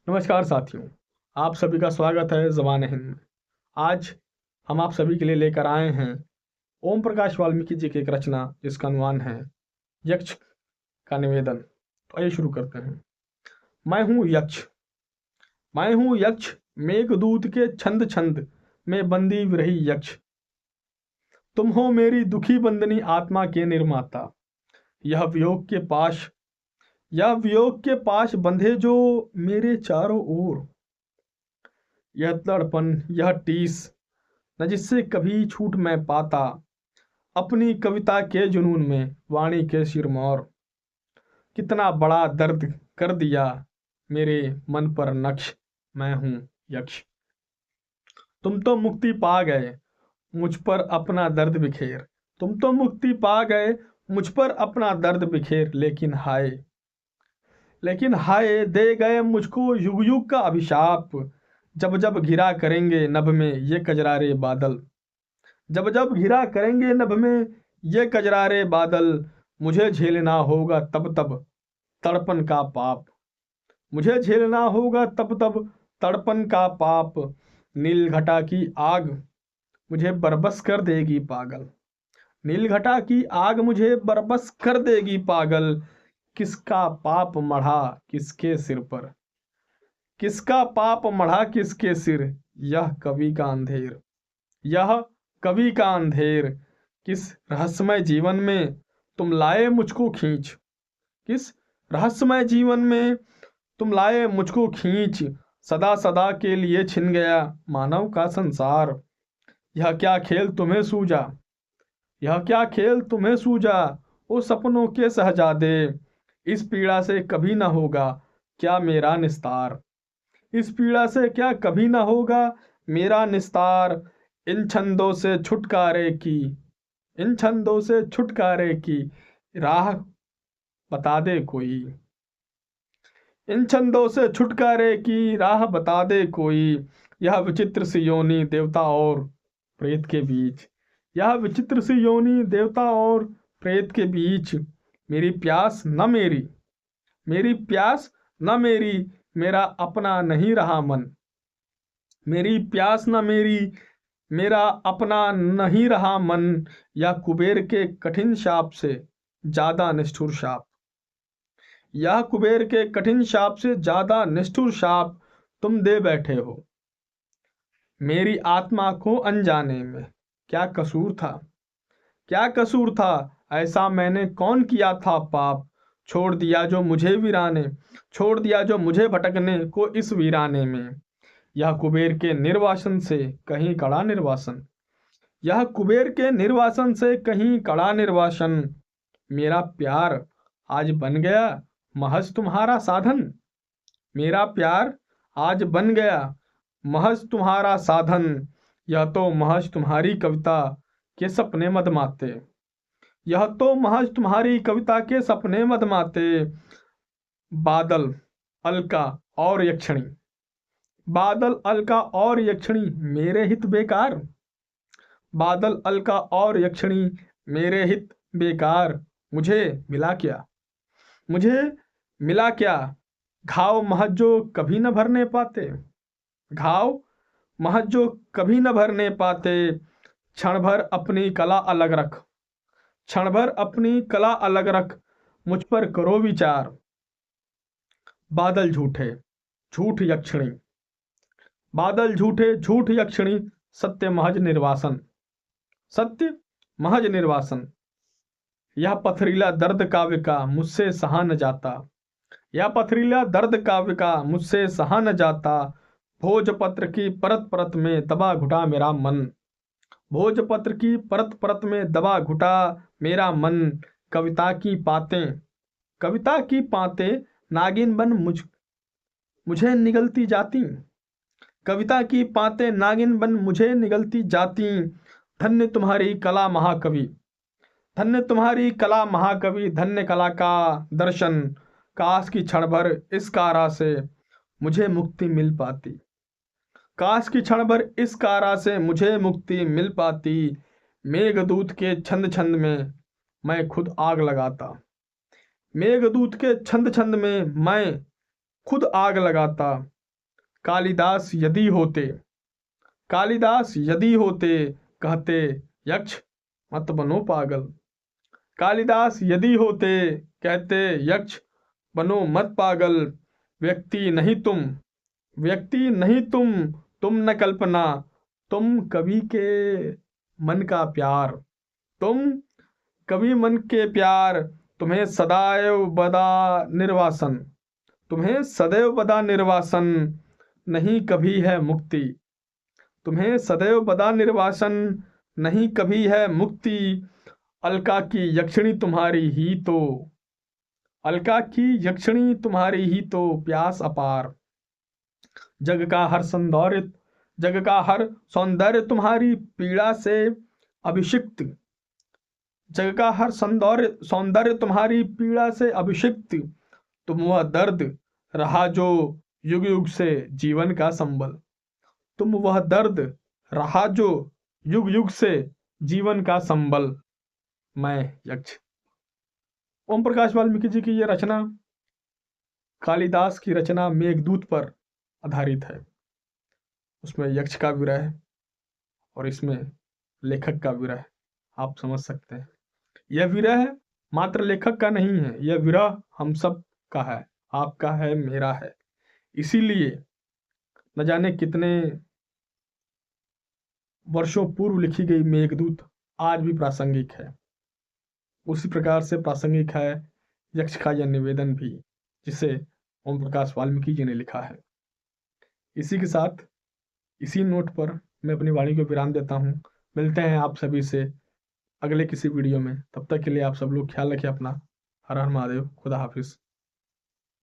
नमस्कार साथियों, आप सभी का स्वागत है ज़बान हिंद में। आज हम आप सभी के लिए लेकर आए हैं ओम प्रकाश वाल्मीकि जी की एक रचना जिसका अनुवाद है यक्ष का निवेदन। तो आइए शुरू करते हैं। मैं हूँ यक्ष, मैं हूँ यक्ष, मेघदूत के छंद छंद में बंदी विरही यक्ष। तुम हो मेरी दुखी बंदनी आत्मा के निर्माता। यह वियोग के पाश, यह वियोग के पाश बंधे जो मेरे चारों ओर। यह तड़पन, यह टीस न जिससे कभी छूट मैं पाता, अपनी कविता के जुनून में वाणी के सिरमौर। कितना बड़ा दर्द कर दिया मेरे मन पर नक्श, मैं हूँ यक्ष। तुम तो मुक्ति पा गए मुझ पर अपना दर्द बिखेर, तुम तो मुक्ति पा गए मुझ पर अपना दर्द बिखेर। लेकिन हाय दे गए मुझको युग युग का अभिशाप। जब जब घिरा करेंगे नभ में ये कजरारे बादल, जब जब घिरा करेंगे नभ में ये कजरारे बादल। मुझे झेलना होगा तब तब तड़पन का पाप, मुझे झेलना होगा तब तब तड़पन का पाप। नील घटा की आग मुझे बरबस कर देगी पागल, नील घटा की आग मुझे बरबस कर देगी पागल। किसका पाप मढ़ा किसके सिर पर, किसका पाप मढ़ा किसके सिर। यह कवि का अंधेर, यह कवि का अंधेर। किस रहस्यमय जीवन में तुम लाए मुझको खींच, किस रहस्यमय जीवन में तुम लाए मुझको खींच। सदा सदा के लिए छिन गया मानव का संसार। यह क्या खेल तुम्हें सूझा, यह क्या खेल तुम्हें सूझा ओ सपनों के सहजादे। इस पीड़ा से कभी न होगा क्या मेरा निस्तार, इस पीड़ा से क्या कभी न होगा मेरा निस्तार। इन छंदों से छुटकारे की, इन छंदों से छुटकारे की राह बता दे कोई, इन छंदों से छुटकारे की राह बता दे कोई। यह विचित्र सी योनि देवता और प्रेत के बीच, यह विचित्र सी योनि देवता और प्रेत के बीच। मेरी प्यास न मेरी, मेरी प्यास न मेरी, मेरा अपना नहीं रहा मन। मेरी प्यास न मेरी, मेरा अपना नहीं रहा मन। या कुबेर के कठिन शाप से ज्यादा निष्ठुर शाप, यह कुबेर के कठिन शाप से ज्यादा निष्ठुर शाप तुम दे बैठे हो। मेरी आत्मा को अनजाने में क्या कसूर था, क्या कसूर था। ऐसा मैंने कौन किया था पाप, छोड़ दिया जो मुझे वीराने, छोड़ दिया जो मुझे भटकने को इस वीराने में। यह कुबेर के निर्वासन से कहीं कड़ा निर्वासन, यह कुबेर के निर्वासन से कहीं कड़ा निर्वासन। मेरा प्यार आज बन गया महज तुम्हारा साधन, मेरा प्यार आज बन गया महज तुम्हारा साधन। यह तो महज तुम्हारी कविता के सपने मदमाते, यह तो महज तुम्हारी कविता के सपने मदमाते। बादल अलका और यक्षिणी, बादल अलका और यक्षिणी मेरे हित बेकार, बादल अलका और यक्षिणी मेरे हित बेकार। मुझे मिला क्या, मुझे मिला क्या, घाव महज जो कभी न भरने पाते, घाव महज जो कभी न भरने पाते। क्षण भर अपनी कला अलग रख, क्षण भर अपनी कला अलग रख, मुझ पर करो विचार। बादल झूठे झूठ यक्षिणी, बादल झूठे झूठ यक्षिणी, सत्य महज निर्वासन, सत्य महज निर्वासन। यह पथरीला दर्द काव्य का मुझसे सहा न जाता, यह पथरीला दर्द काव्य का मुझसे सहा न जाता। भोजपत्र की परत परत में दबा घुटा मेरा मन, भोजपत्र की परत परत में दबा घुटा मेरा मन। कविता की पातें, कविता की पातें नागिन बन मुझे निगलती जाती, कविता की पातें नागिन बन मुझे निगलती जाती। धन्य तुम्हारी कला महाकवि, धन्य तुम्हारी कला महाकवि, धन्य कला का दर्शन। काश की क्षण भर इस कारा से मुझे मुक्ति मिल पाती, काश की क्षण भर इस कारा से मुझे मुक्ति मिल पाती। मेघदूत के छंद छंद में मैं खुद आग लगाता, मेघदूत के छंद छंद में मैं खुद आग लगाता। कालिदास यदि होते, कालिदास यदि होते, कहते यक्ष मत बनो पागल। कालिदास यदि होते, कहते यक्ष बनो मत पागल। व्यक्ति नहीं तुम, व्यक्ति नहीं तुम न कल्पना। तुम कवि के मन का प्यार, तुम कवि मन के प्यार। तुम्हें सदैव बदा निर्वासन, तुम्हें सदैव बदा निर्वासन। नहीं कभी है मुक्ति, तुम्हें सदैव बदा निर्वासन। नहीं कभी है मुक्ति। अलका की यक्षिणी तुम्हारी ही तो, अलका की यक्षिणी तुम्हारी ही तो प्यास अपार। जग का हर सौंदर्य, जग का हर सौंदर्य तुम्हारी पीड़ा से अभिषिक्त। जग का हर सौंदर्य, सौंदर्य तुम्हारी पीड़ा से अभिषिक्त। तुम वह दर्द रहा जो युग युग से जीवन का संबल। तुम वह दर्द रहा जो युग युग से जीवन का संबल। मैं यक्ष। ओम प्रकाश वाल्मीकि जी की यह रचना कालिदास की रचना मेघदूत पर आधारित है। उसमें यक्ष का विरह और इसमें लेखक का विरह आप समझ सकते हैं। यह विरह मात्र लेखक का नहीं है, यह विरह हम सब का है, आपका है, मेरा है। इसीलिए न जाने कितने वर्षों पूर्व लिखी गई मेघदूत आज भी प्रासंगिक है। उसी प्रकार से प्रासंगिक है यक्ष का यह निवेदन भी, जिसे ओम प्रकाश वाल्मीकि जी ने लिखा है। इसी के साथ, इसी नोट पर मैं अपनी वाणी को विराम देता हूँ। मिलते हैं आप सभी से अगले किसी वीडियो में। तब तक के लिए आप सब लोग ख्याल रखें अपना। हर हर महादेव। खुदा हाफिज।